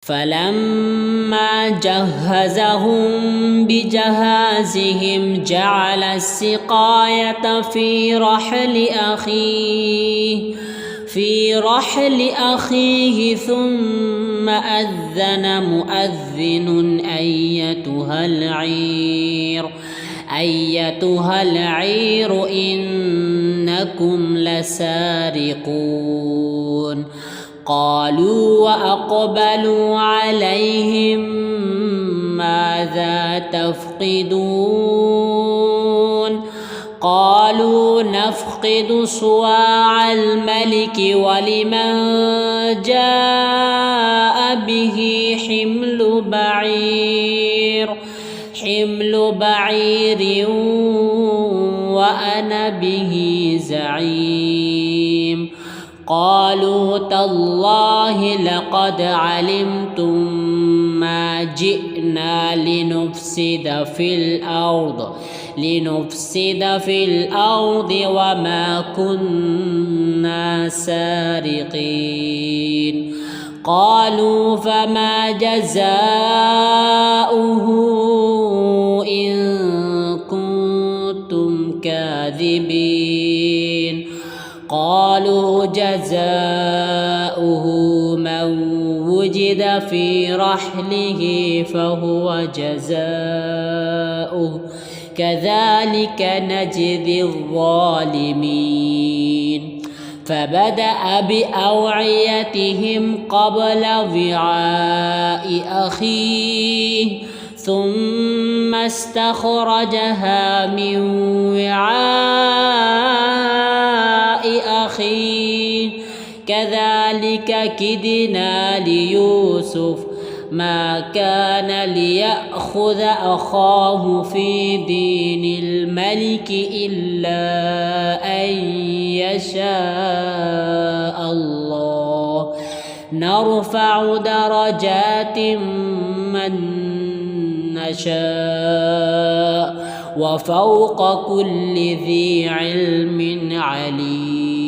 فلما جهزهم بجهازهم جعل السقاية في رحل أخيه ثم أذن مؤذن أيتها العير إنكم لسارقون. قالوا وأقبلوا عليهم ماذا تفقدون؟ قالوا نفقد صواع الملك ولمن جاء به حمل بعير وأنا به زعيم. قالوا تالله لقد علمتم ما جئنا لنفسد في الأرض وما كنا سارقين. قالوا فما جزاؤه إن كنتم كاذبين؟ قالوا جزاؤه من وجد في رحله فهو جزاؤه كذلك نجزي الظالمين. فبدأ بأوعيتهم قبل وعاء أخيه ثم استخرجها من وعاء أخيه كذلك كدنا ليوسف ما كان ليأخذ أخاه في دين الملك إلا أن يشاء الله نرفع درجات من نشاء وفوق كل ذي علم عليم.